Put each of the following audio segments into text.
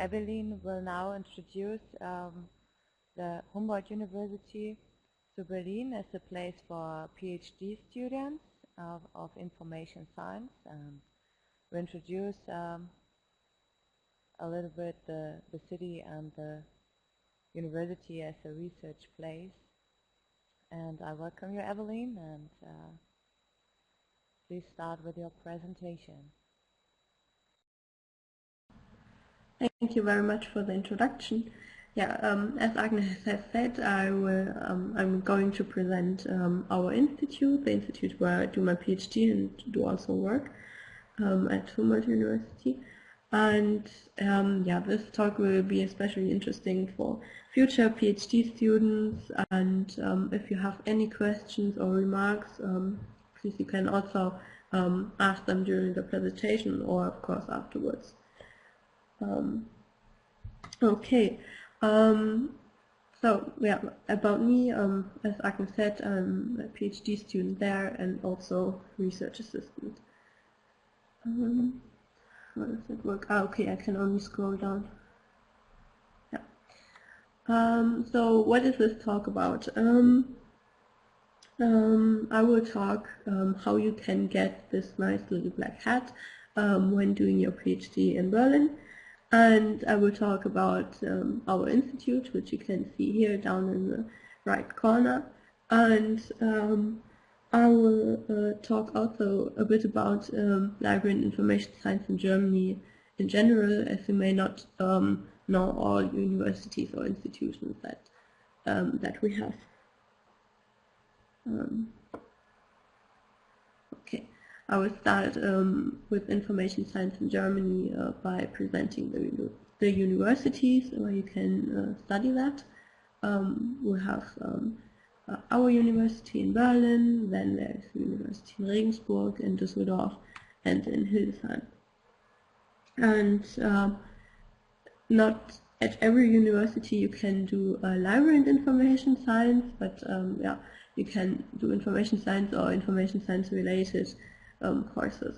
Evelyn will now introduce the Humboldt University to Berlin as a place for PhD students of information science, and we'll introduce a little bit the city and the university as a research place. And I welcome you, Evelyn, and please start with your presentation. Thank you very much for the introduction. Yeah, as Agnes has said, I'm going to present our institute, the institute where I do my PhD and do also work at Humboldt University. And yeah, this talk will be especially interesting for future PhD students. And if you have any questions or remarks, please you can also ask them during the presentation or of course afterwards. Okay, so yeah, about me, as Agnes said, I'm a PhD student there and also research assistant. How does it work? Ah, okay, I can only scroll down. Yeah. So what is this talk about? I will talk how you can get this nice little black hat when doing your PhD in Berlin. And I will talk about our institute, which you can see here down in the right corner. And I will talk also a bit about library and information science in Germany in general, as you may not know all universities or institutions that we have. Okay. I will start with information science in Germany by presenting the universities where you can study that. We have our university in Berlin, then there's the university in Regensburg, in Düsseldorf, and in Hildesheim. And not at every university you can do library and information science, but yeah, you can do information science or information science related courses.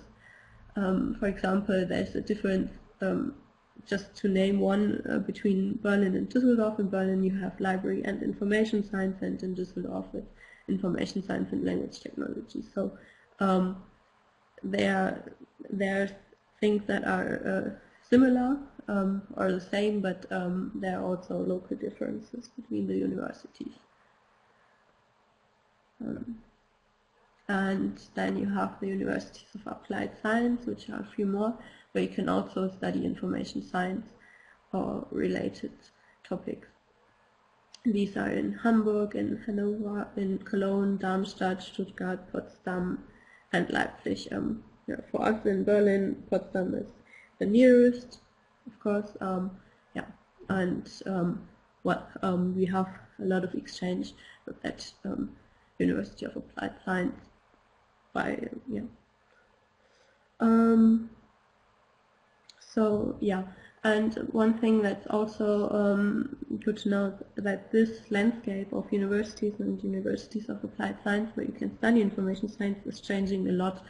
For example, there's a difference, just to name one, between Berlin and Düsseldorf. In Berlin you have library and information science, and in Düsseldorf it's information science and language technology. So there are things that are similar or the same, but there are also local differences between the universities. And then you have the universities of applied science, which are a few more, where you can also study information science or related topics. These are in Hamburg, in Hanover, in Cologne, Darmstadt, Stuttgart, Potsdam, and Leipzig. Yeah, for us in Berlin, Potsdam is the nearest, of course. Yeah, and well, we have a lot of exchange with that University of Applied Science. Yeah. So yeah, and one thing that's also good to know that this landscape of universities and universities of applied science where you can study information science is changing a lot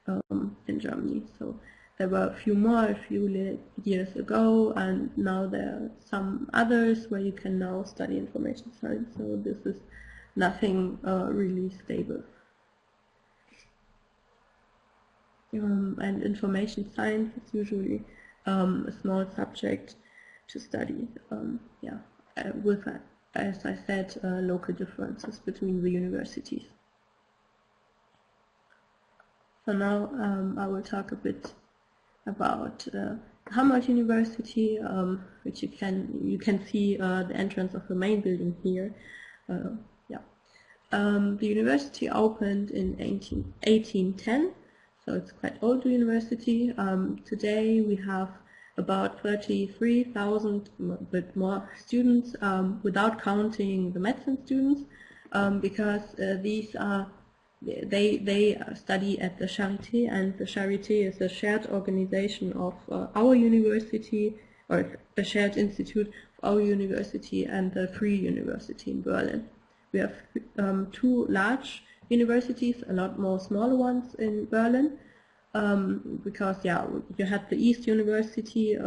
in Germany. So there were a few years ago, and now there are some others where you can now study information science. So this is nothing really stable. And information science is usually a small subject to study, yeah, with, as I said, local differences between the universities. So now I will talk a bit about Humboldt University, which you can see the entrance of the main building here. Yeah, the university opened in 1810. So it's quite old university. Today we have about 33,000, but more students, without counting the medicine students, because these are they study at the Charité, and the Charité is a shared organization of our university, or a shared institute of our university and the Free University in Berlin. We have two large universities, a lot more smaller ones in Berlin, because yeah, you had the East University,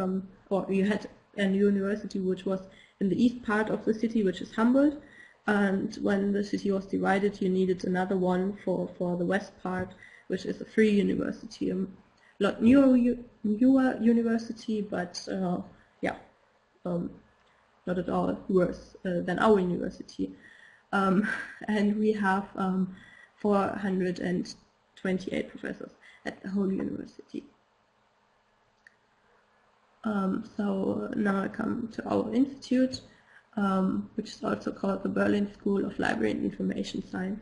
or you had and university which was in the east part of the city, which is Humboldt. And when the city was divided, you needed another one for the west part, which is a free university, a lot newer university, but yeah, not at all worse than our university. And we have 428 professors at the whole university. So now I come to our institute, which is also called the Berlin School of Library and Information Science.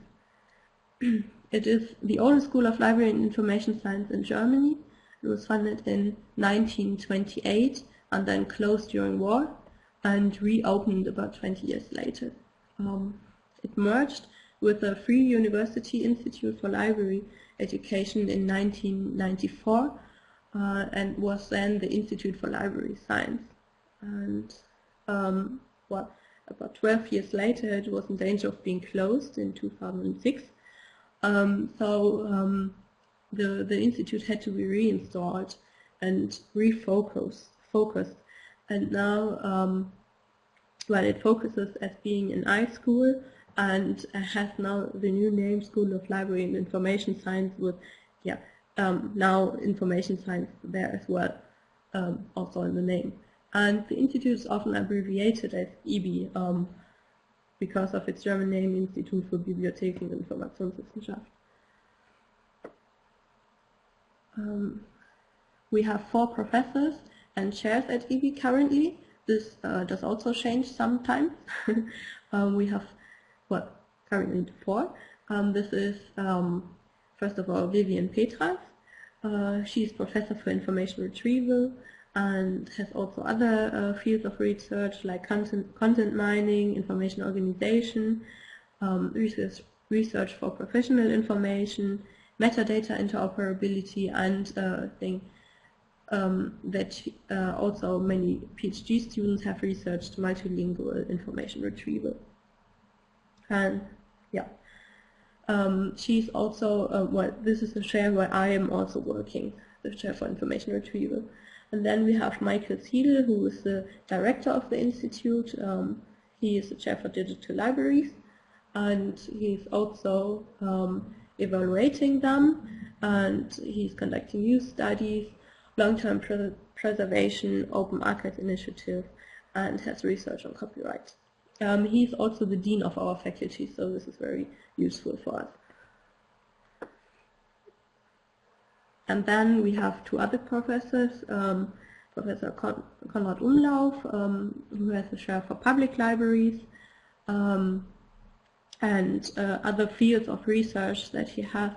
It is the oldest school of library and information science in Germany. It was founded in 1928 and then closed during war and reopened about 20 years later. It merged with the Free University Institute for Library Education in 1994 and was then the Institute for Library Science. And well, about 12 years later it was in danger of being closed in 2006. So the institute had to be reinstalled and refocused, and now well, it focuses as being an iSchool and has now the new name School of Library and Information Science with now information science there as well, also in the name. And the institute is often abbreviated as IBI because of its German name, Institut für Bibliothek und Informationswissenschaft. We have 4 professors and chairs at IBI currently. This does also change sometimes. We have, well, currently 4. This is, first of all, Vivian Petras. She's professor for information retrieval and has also other fields of research like content mining, information organization, research for professional information, metadata interoperability, and I think that also many PhD students have researched multilingual information retrieval. And yeah, she's also, well, this is a chair where I am also working, the chair for information retrieval. And then we have Michael Siedel, who is the director of the institute. He is the chair for digital libraries, and he's also evaluating them, and he's conducting youth studies, long-term preservation, open archive initiative, and has research on copyright. He's also the dean of our faculty, so this is very useful for us. And then we have 2 other professors, Professor Konrad Umlauf, who has a chair for public libraries, and other fields of research that he has,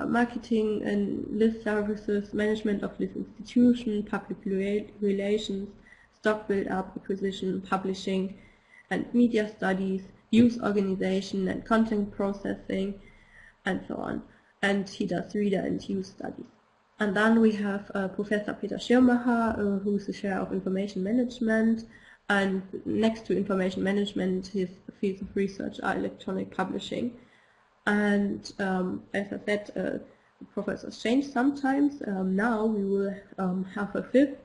marketing and list services, management of list institution, public relations, stock build-up, acquisition, publishing, and media studies, youth organization and content processing, and so on. And he does reader and youth studies. And then we have Professor Peter Schirmacher, who is the chair of information management, and next to information management, his fields of research are electronic publishing. And as I said, the professors change sometimes. Now we will have a 5th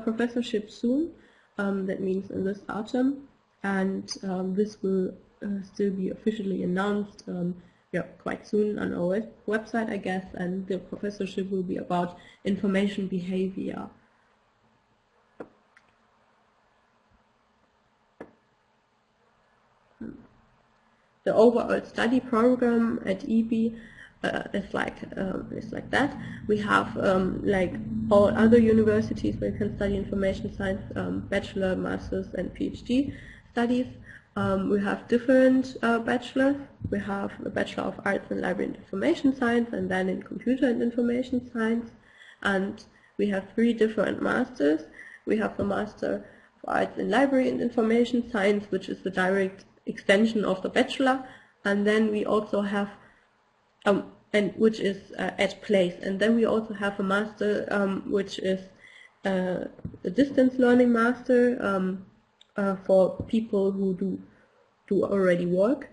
professorship soon, that means in this autumn, and this will still be officially announced quite soon on our website, I guess, and the professorship will be about information behavior. The overall study program at EB is like that. We have like all other universities where you can study information science, bachelor, master's, and PhD studies. We have different bachelors. We have the Bachelor of Arts in Library and Information Science, and then in Computer and Information Science. And we have 3 different masters. We have the Master of Arts in Library and Information Science, which is the direct extension of the bachelor, and then we also have, which is at place, and then we also have a master, which is a distance learning master for people who do already work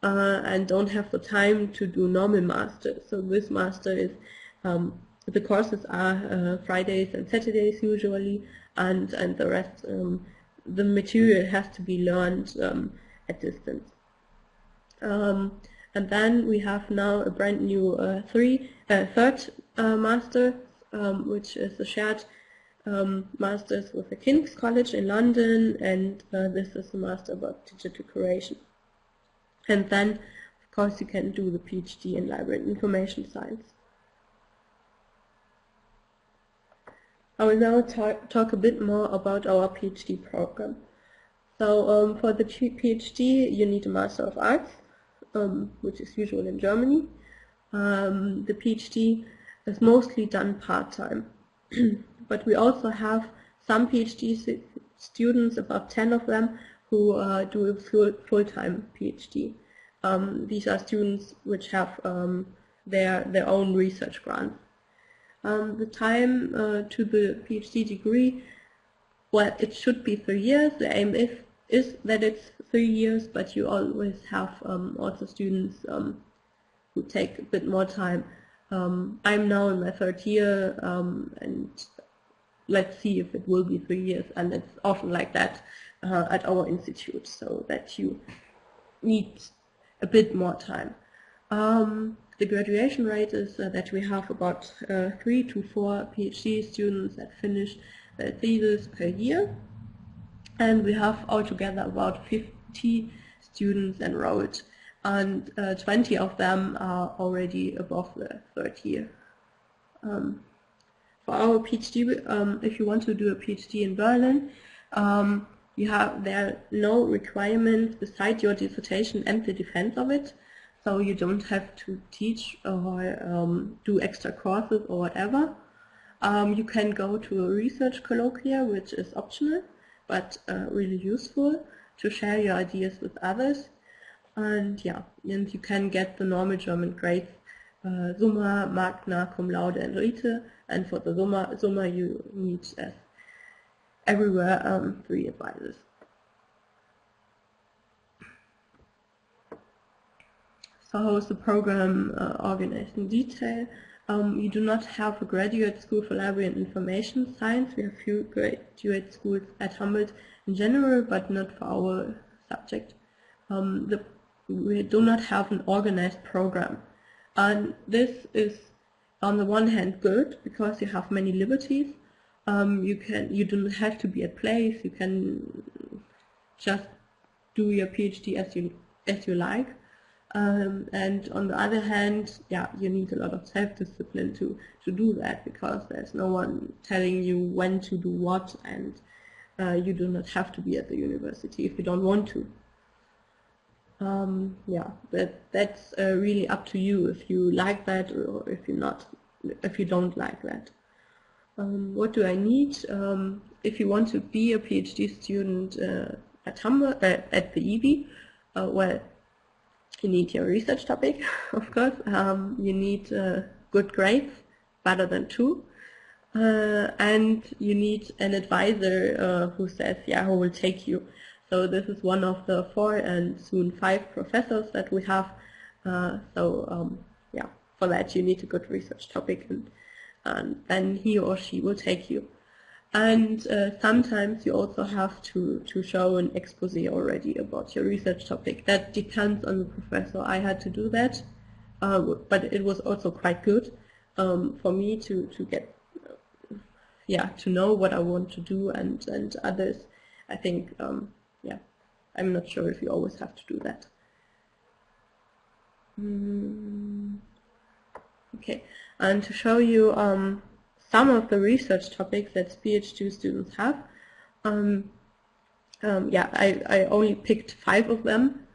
and don't have the time to do normal master. So this master is, the courses are Fridays and Saturdays usually, and the rest, the material has to be learned at distance. And then we have now a brand new third master, which is a shared master's with the King's College in London, and this is a master about digital curation. And then, of course, you can do the PhD in library and information science. I will now talk a bit more about our PhD program. So for the PhD, you need a Master of Arts, which is usual in Germany. The PhD is mostly done part-time, but we also have some PhD students, about 10 of them, who do a full-time PhD. These are students which have their own research grants. The time to the PhD degree, well, it should be 3 years. The aim is that it's 3 years, but you always have also students who take a bit more time. I'm now in my 3rd year, and let's see if it will be 3 years, and it's often like that at our institute, so that you need a bit more time. The graduation rate is that we have about 3 to 4 PhD students that finish their thesis per year, and we have altogether about 50 students enrolled, and 20 of them are already above the 3rd year. For our PhD, if you want to do a PhD in Berlin, there are no requirements beside your dissertation and the defense of it, so you don't have to teach or do extra courses or whatever. You can go to a research colloquia, which is optional, but really useful to share your ideas with others. And yeah, and you can get the normal German grades, Summa, Magna, Cum Laude, and Rite. And for the Summa you need, as everywhere, 3 advisors. So how is the program organized in detail? We do not have a graduate school for library and information science. We have few graduate schools at Humboldt in general, but not for our subject. We do not have an organized program. And this is, on the one hand, good, because you have many liberties. You don't have to be at place. You can just do your PhD as you like. And on the other hand, yeah, you need a lot of self-discipline to do that, because there's no one telling you when to do what, and you do not have to be at the university if you don't want to. Yeah, that's really up to you if you like that or if you don't like that. What do I need? If you want to be a PhD student at Humboldt, at the EB, well, you need your research topic, of course. You need good grades, better than 2, and you need an advisor who says, yeah, who will take you. So this is one of the 4 and soon 5 professors that we have. Yeah, for that you need a good research topic, and then he or she will take you. And sometimes you also have to show an expose already about your research topic. That depends on the professor. I had to do that, but it was also quite good for me to get, to know what I want to do, and others. I think, yeah, I'm not sure if you always have to do that. Okay, and to show you some of the research topics that PhD students have. Yeah, I only picked 5 of them,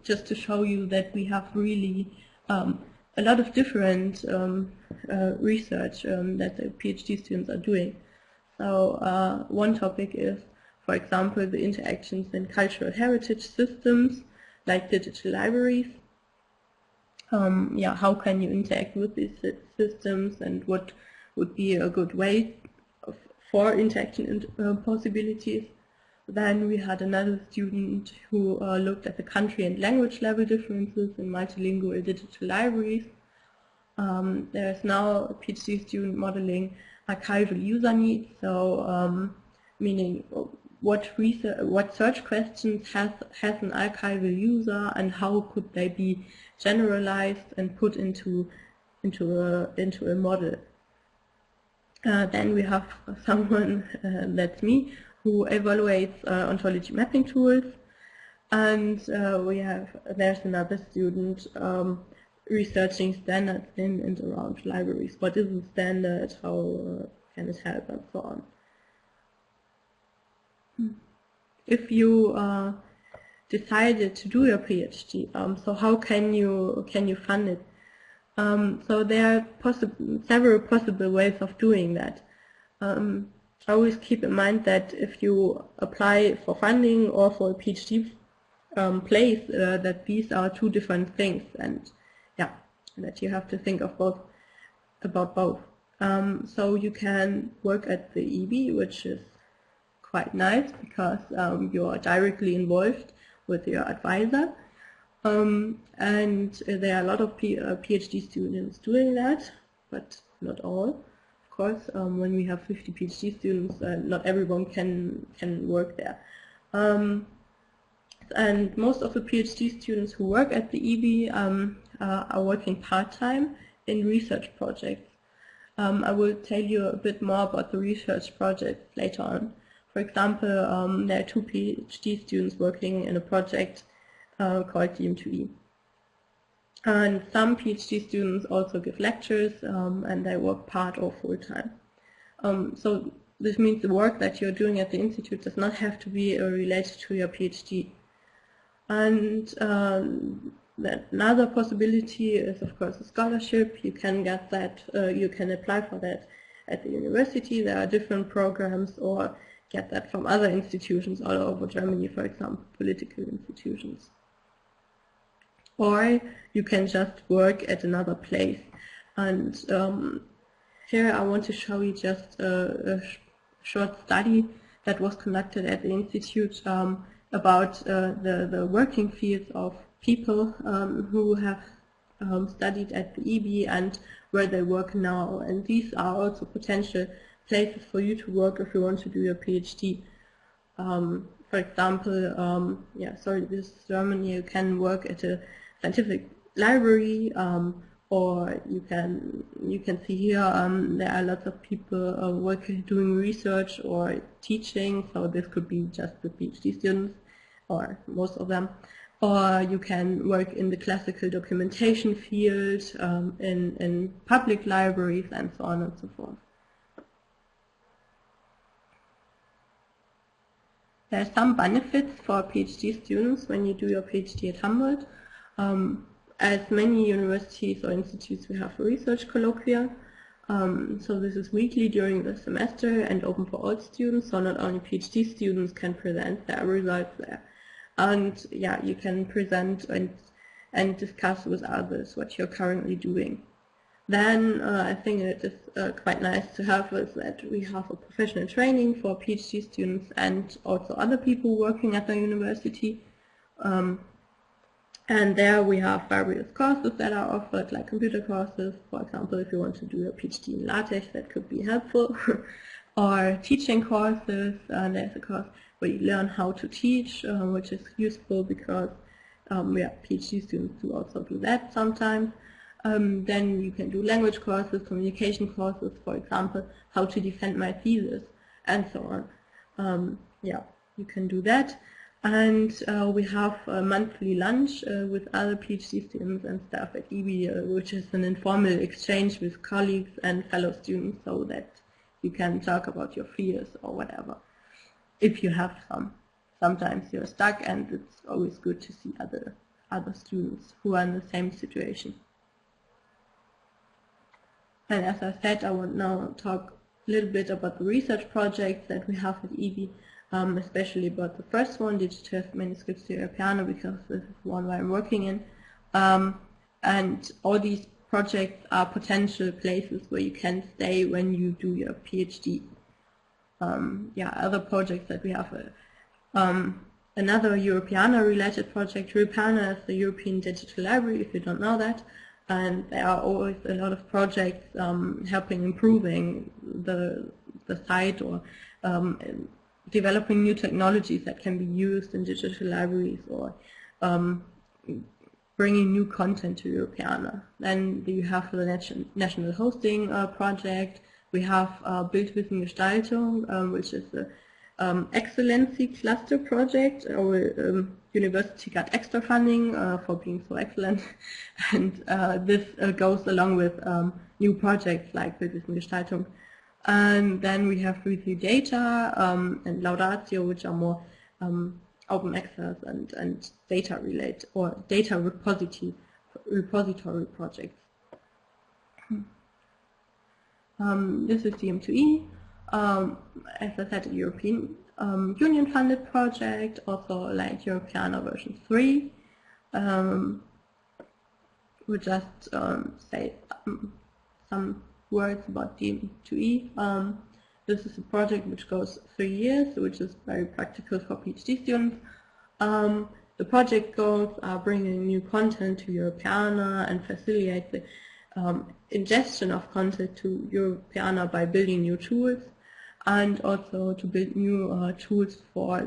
just to show you that we have really a lot of different research that the PhD students are doing. So one topic is, for example, the interactions in cultural heritage systems, like digital libraries. Yeah, how can you interact with these systems, and what would be a good way for interaction possibilities. Then we had another student who looked at the country and language level differences in multilingual digital libraries. There is now a PhD student modeling archival user needs, so meaning what search questions has an archival user and how could they be generalized and put into a model. Then we have someone, that's me, who evaluates ontology mapping tools, and there's another student researching standards in and around libraries. What is a standard? How can it help, and so on. If you decided to do your PhD, so how can you fund it? So there are several possible ways of doing that. Always keep in mind that if you apply for funding or for a PhD place, that these are two different things, and yeah, that you have to think of about both. So you can work at the EB, which is quite nice because you are directly involved with your advisor. And there are a lot of PhD students doing that, but not all. Of course, when we have 50 PhD students, not everyone can work there. And most of the PhD students who work at the EB are working part-time in research projects. I will tell you a bit more about the research projects later on. For example, there are 2 PhD students working in a project called DM2E. And some PhD students also give lectures, and they work part or full-time. So this means the work that you're doing at the institute does not have to be related to your PhD. And another possibility is, of course, a scholarship. You can get that, you can apply for that at the university. There are different programs, or get that from other institutions all over Germany, for example, political institutions. Or you can just work at another place. And here I want to show you just a short study that was conducted at the institute about the working fields of people who have studied at the EB and where they work now. And these are also potential places for you to work if you want to do your PhD. For example, this is Germany. You can work at a scientific library, or you can see here there are lots of people working, doing research or teaching. So this could be just the PhD students, or most of them. Or you can work in the classical documentation field, in public libraries, and so on and so forth. There are some benefits for PhD students when you do your PhD at Humboldt. As many universities or institutes, we have a research colloquia. So this is weekly during the semester and open for all students, so not only PhD students can present their results there. And yeah, you can present and discuss with others what you're currently doing. Then I think it is quite nice to have is that we have a professional training for PhD students and also other people working at the university. And there we have various courses that are offered, like computer courses. For example, if you want to do a PhD in LaTeX, that could be helpful. Or teaching courses, and there's a course where you learn how to teach, which is useful because PhD students do also do that sometimes. Then you can do language courses, communication courses, for example, how to defend my thesis, and so on. You can do that. And we have a monthly lunch with other PhD students and staff at EB, which is an informal exchange with colleagues and fellow students, so that you can talk about your fears or whatever, if you have some. Sometimes you're stuck, and it's always good to see other students who are in the same situation. And as I said, I will now talk a little bit about the research projects that we have at EB, especially about the first one, Digitized Manuscripts to Europeana, because this is the one where I'm working in. And all these projects are potential places where you can stay when you do your PhD. Other projects that we have, another Europeana related project. Europeana is the European Digital Library, if you don't know that. and there are always a lot of projects helping improving the site, or developing new technologies that can be used in digital libraries, or bringing new content to Europeana. Then you have the national hosting project. We have Bildwissengestaltung, which is the excellency cluster project. Our university got extra funding for being so excellent, and this goes along with new projects like Bildwissengestaltung. And then we have 3D data and Laudatio, which are more open access and data related, or data repository projects. This is DiEM2E, as I said, a European Union funded project, also like Europeana version 3. We'll just say some words about DiEM2E. This is a project which goes 3 years, which is very practical for PhD students. The project goals are bringing new content to Europeana and facilitate the ingestion of content to Europeana by building new tools, and also to build new tools for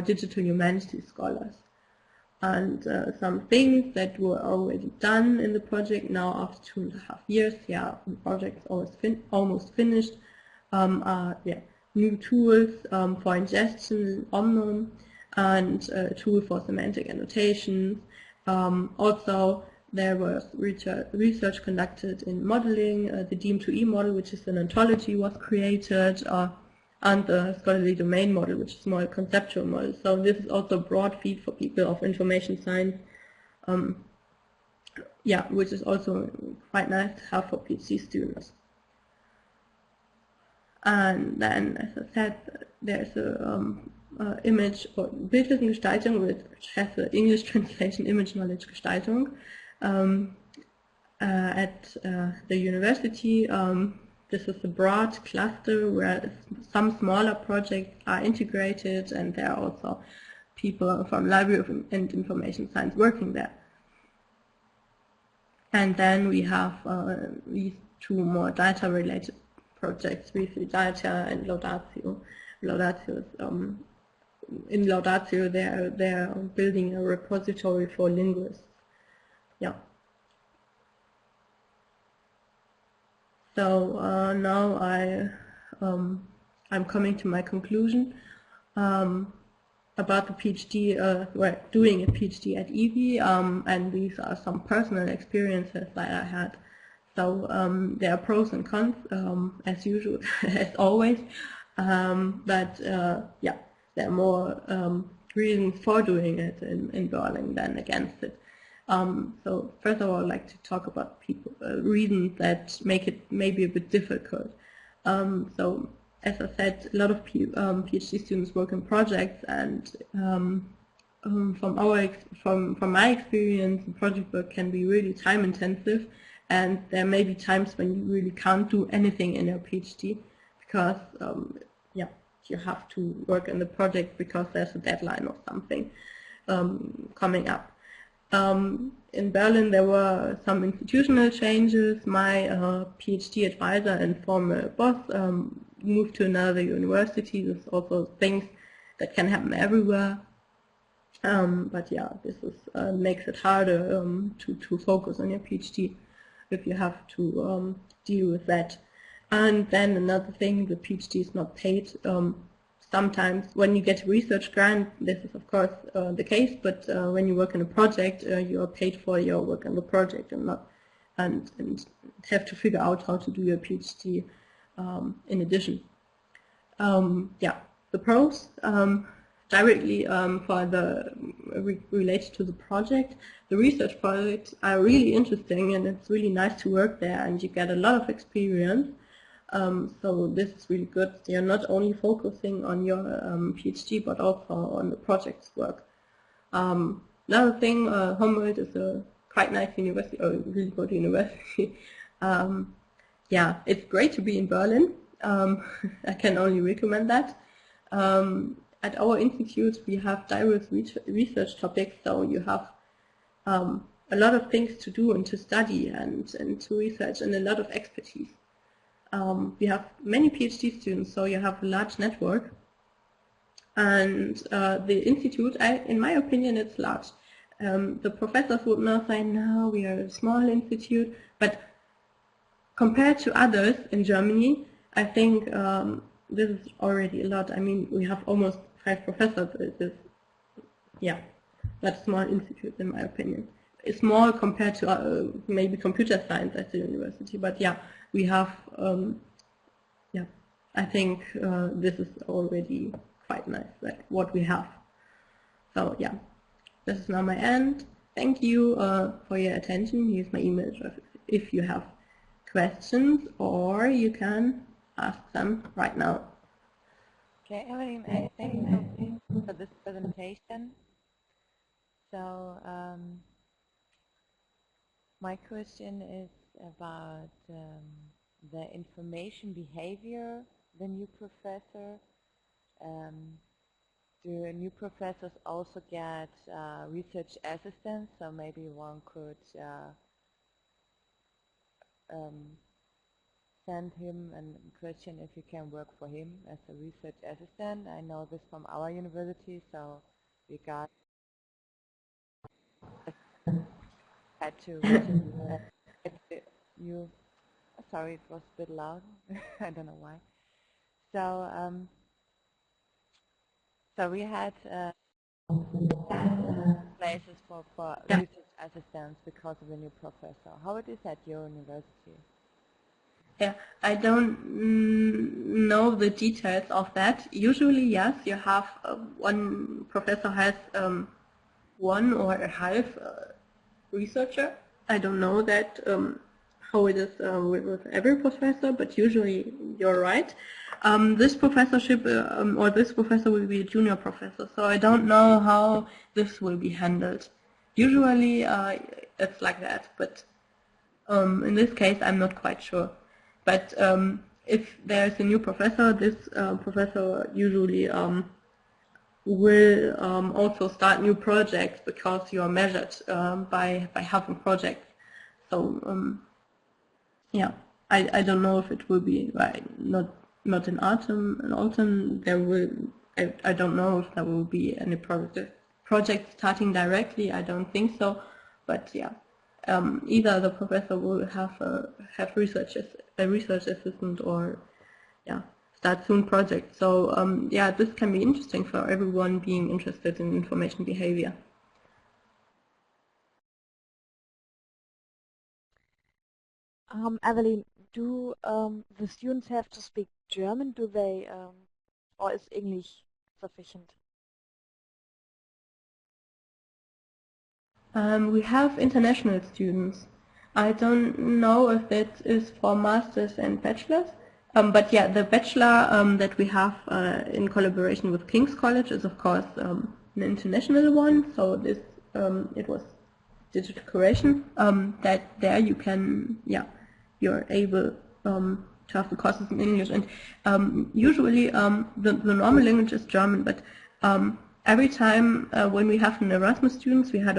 digital humanities scholars. And some things that were already done in the project now after 2.5 years, the project's almost finished, are new tools for ingestion in Omnium, and a tool for semantic annotations. Also, there was research conducted in modeling. The DiEM2E model, which is an ontology, was created, and the scholarly domain model, which is more a conceptual model. So this is also a broad field for people of information science, which is also quite nice to have for PhD students. And then, as I said, there's a image or Bildwissengestaltung, which has the English translation Image Knowledge Gestaltung, at the university. This is a broad cluster where some smaller projects are integrated, and there are also people from Library of and Information Science working there. And then we have these two more data-related projects, Refill Data and Laudatio. Laudatio is, in Laudatio, they're building a repository for linguists. Yeah. So now I'm coming to my conclusion about the PhD. We're doing a PhD at EV, and these are some personal experiences that I had. So there are pros and cons, as usual, as always. But there are more reasons for doing it in Berlin than against it. So first of all, I'd like to talk about reasons that make it maybe a bit difficult. So as I said, a lot of PhD students work in projects, and from my experience, project work can be really time intensive, and there may be times when you really can't do anything in your PhD because you have to work in the project because there's a deadline or something coming up. In Berlin there were some institutional changes. My PhD advisor and former boss moved to another university. There's also things that can happen everywhere. But yeah, this is, makes it harder to focus on your PhD if you have to deal with that. And then another thing, the PhD is not paid. Sometimes when you get a research grant, this is of course the case, but when you work in a project, you are paid for your work on the project and not and have to figure out how to do your PhD in addition. The pros, directly for the related to the project, the research projects are really interesting, and it's really nice to work there, and you get a lot of experience. So this is really good. You're not only focusing on your PhD, but also on the project's work. Another thing, Humboldt is a quite nice university, or really good university. It's great to be in Berlin. I can only recommend that. At our institute, we have diverse research topics, so you have a lot of things to do and to study and to research, and a lot of expertise. We have many PhD students, so you have a large network. And the institute, in my opinion, it's large. The professors would now say, no, we are a small institute, but compared to others in Germany, I think this is already a lot. I mean, we have almost 5 professors. It is, yeah, not a small institute in my opinion. It's small compared to maybe computer science at the university, but yeah, we have, yeah, I think this is already quite nice, like what we have. So yeah, this is now my end. Thank you for your attention. Here's my email address if you have questions, or you can ask them right now. Okay, Evelyn, thank you for this presentation. So my question is about the information behavior, the new professor. Do new professors also get research assistants? So maybe one could send him a question if you can work for him as a research assistant. I know this from our university, so we got had to you. Sorry, it was a bit loud. I don't know why. So so we had places for research assistants because of the new professor. How it is at your university? Yeah, I don't know the details of that. Usually, yes, you have one professor has one or a half researcher. I don't know that how it is with every professor, but usually you're right. This professorship or this professor will be a junior professor, so I don't know how this will be handled. Usually it's like that, but in this case I'm not quite sure. But if there's a new professor, this professor usually will also start new projects because you are measured by having projects. So yeah, I don't know if it will be right, not in autumn. In autumn there will, I don't know if there will be any project starting directly. I don't think so, but yeah. Either the professor will have a research assistant, or yeah, start soon project. So yeah, this can be interesting for everyone being interested in information behavior. Evelyn, do the students have to speak German? Do they, or is English sufficient? We have international students. I don't know if that is for masters and bachelors, but yeah, the bachelor that we have in collaboration with King's College is of course an international one. So this it was digital curation that there you can, yeah, you're able to have the courses in English, and usually the normal language is German, but every time when we have an Erasmus students, we have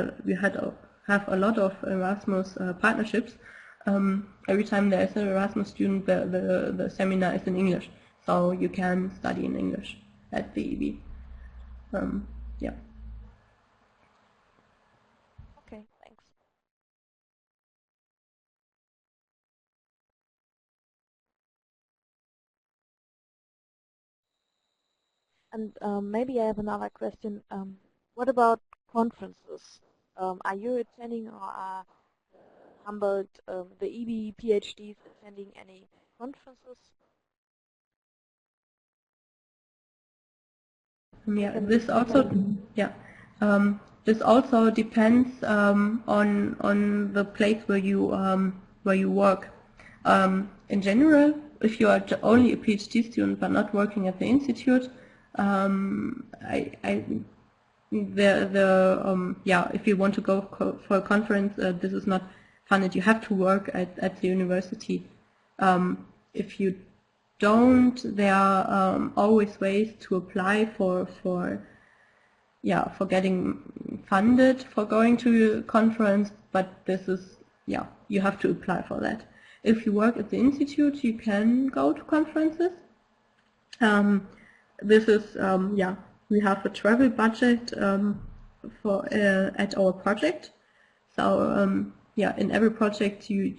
a lot of Erasmus partnerships. Every time there is an Erasmus student, the seminar is in English, so you can study in English at the EB. Yeah. Okay, thanks. And maybe I have another question. What about conferences? Are you attending, or are Humboldt, the EB PhDs attending any conferences? Yeah, this also, yeah, this also depends on the place where you work. In general, if you are only a PhD student but not working at the institute, yeah, if you want to go for a conference, this is not funded. You have to work at the university. If you don't, there are always ways to apply for getting funded for going to a conference. but this is, yeah, you have to apply for that. If you work at the institute, you can go to conferences. This is, yeah, we have a travel budget for at our project. So yeah, in every project you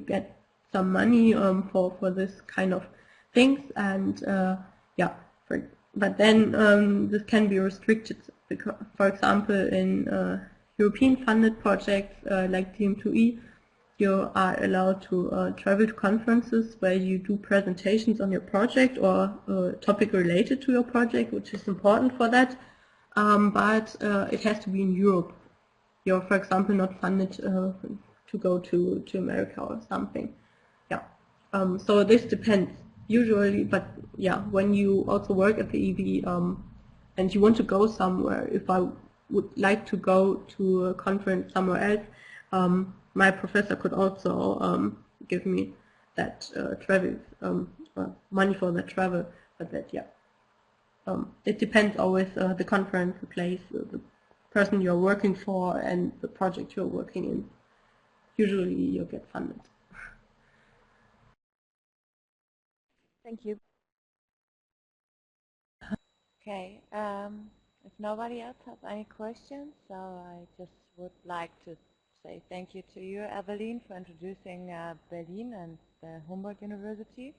get some money for this kind of things, and yeah, but then this can be restricted. Because, for example, in European funded projects like TM2E, you are allowed to travel to conferences where you do presentations on your project or a topic related to your project, which is important for that, but it has to be in Europe. You're, for example, not funded to go to America or something. Yeah. So this depends usually, but yeah, when you also work at the EB and you want to go somewhere, if I would like to go to a conference somewhere else, my professor could also give me that travel money for the travel. But that, yeah, it depends always the conference, the place, the person you're working for, and the project you're working in. Usually, you'll get funded. Thank you. Okay, if nobody else has any questions, so I just would like to say thank you to you, Evelyn, for introducing Berlin and the Humboldt University.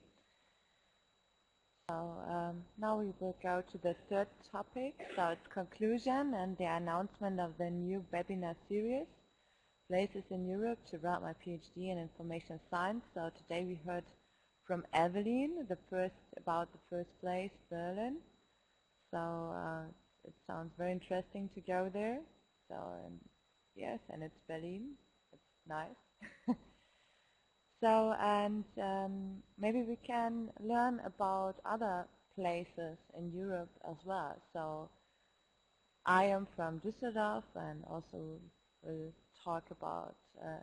So now we will go to the third topic, so it's conclusion and the announcement of the new webinar series, Places in Europe to Write My PhD in Information Science. So today we heard from Evelyn about the first place, Berlin. So it sounds very interesting to go there. So yes, and it's Berlin. It's nice. So and maybe we can learn about other places in Europe as well. So I am from Düsseldorf and also will talk about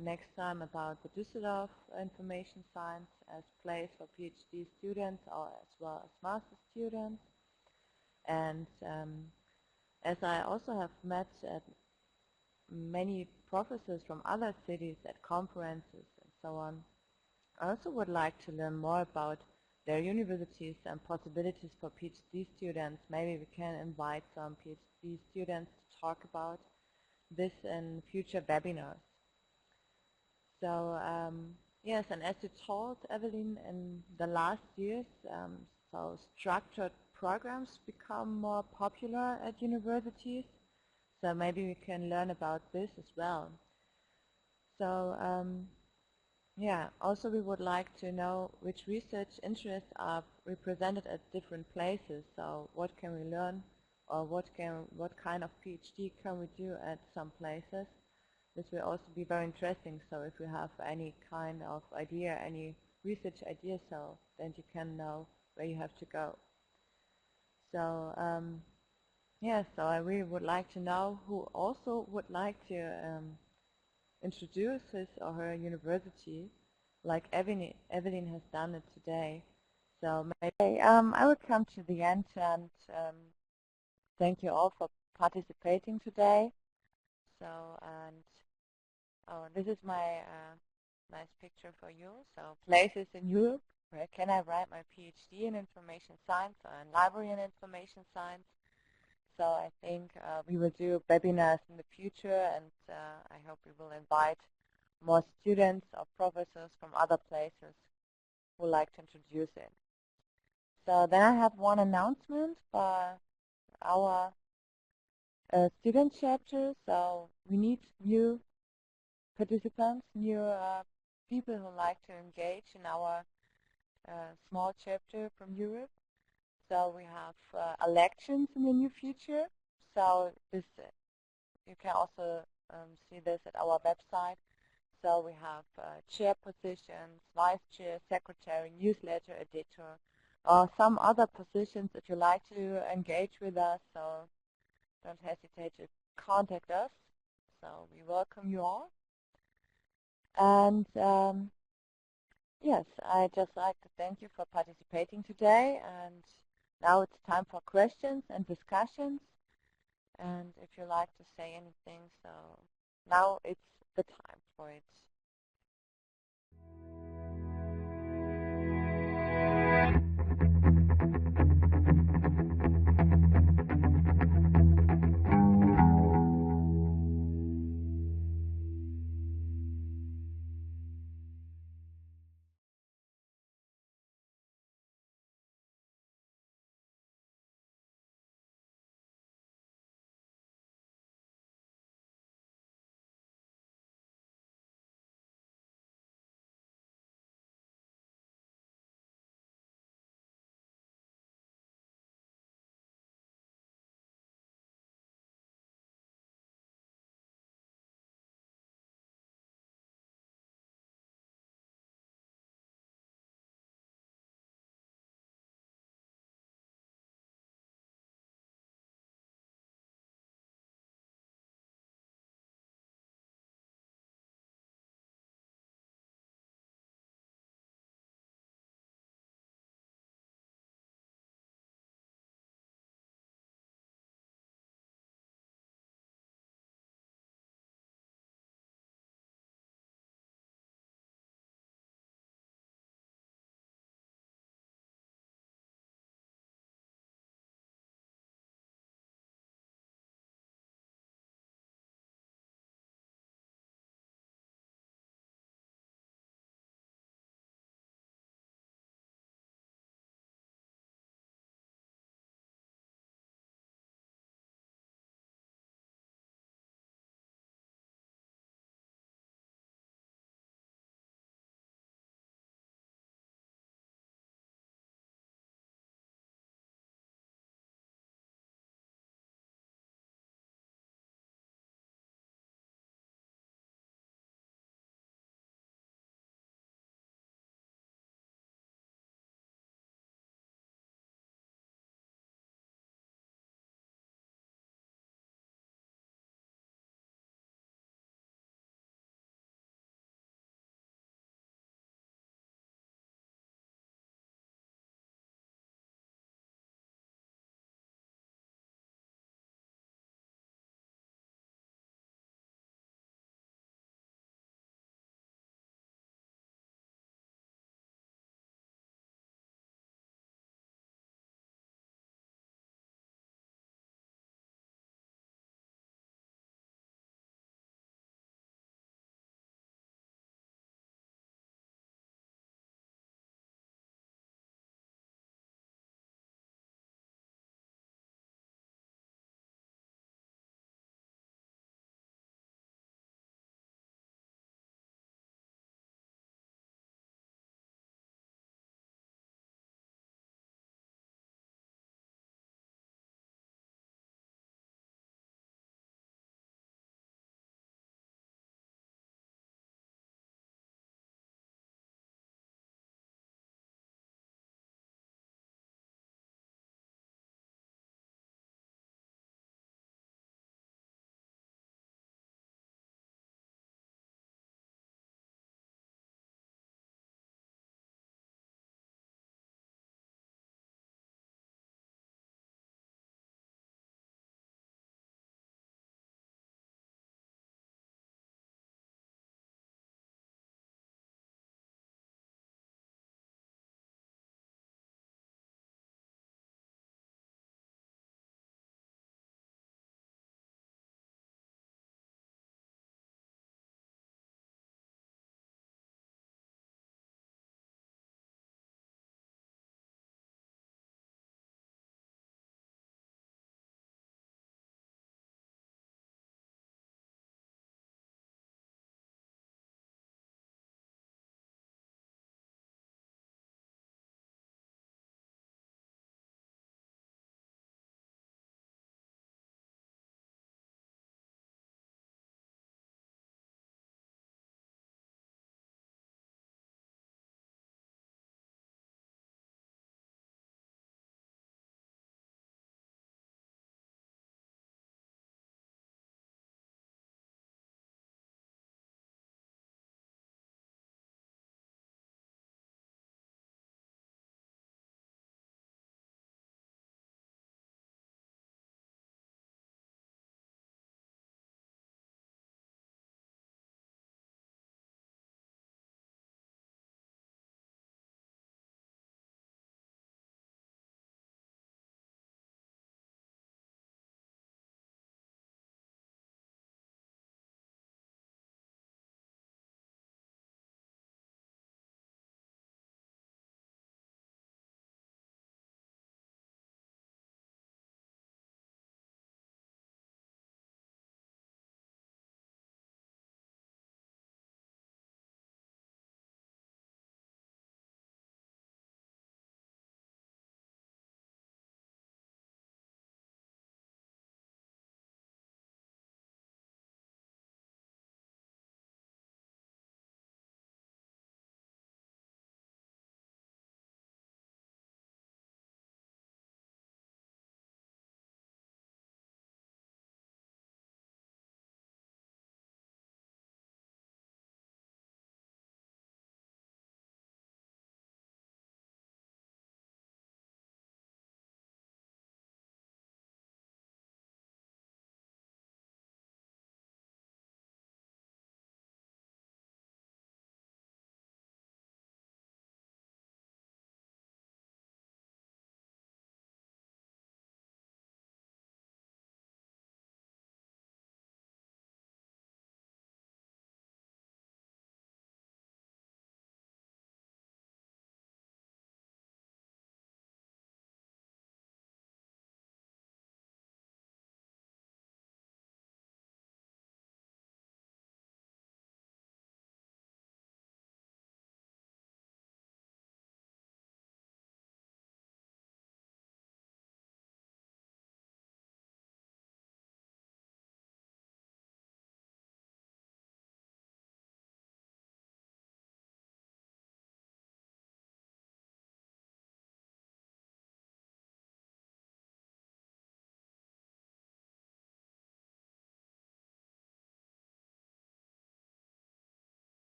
next time about the Düsseldorf Information Science as place for PhD students or as well as master students. And as I also have met many professors from other cities at conferences and so on, I also would like to learn more about their universities and possibilities for PhD students. Maybe we can invite some PhD students to talk about this in future webinars. So yes, and as you told, Evelyn, in the last years, so structured programs become more popular at universities. So maybe we can learn about this as well. So yeah, also we would like to know which research interests are represented at different places. So what can we learn, or what kind of PhD can we do at some places? This will also be very interesting. So if you have any kind of idea, any research idea, so then you can know where you have to go. So yeah, so I really would like to know who also would like to introduce his or her university, like Evelyn has done it today. So maybe I will come to the end and thank you all for participating today. So and this is my nice picture for you. So places in Europe where can I write my PhD in information science or in library and information science. So I think we will do webinars in the future, and I hope we will invite more students or professors from other places who like to introduce it. So then I have one announcement for our student chapter. So we need new participants, new people who like to engage in our small chapter from Europe. So we have elections in the near future. So this you can also see this at our website. So we have chair positions, vice chair, secretary, newsletter editor, or some other positions if you like to engage with us. So don't hesitate to contact us. So we welcome you all. And yes, I just like to thank you for participating today. And now it's time for questions and discussions. And if you like to say anything, so now it's the time for it.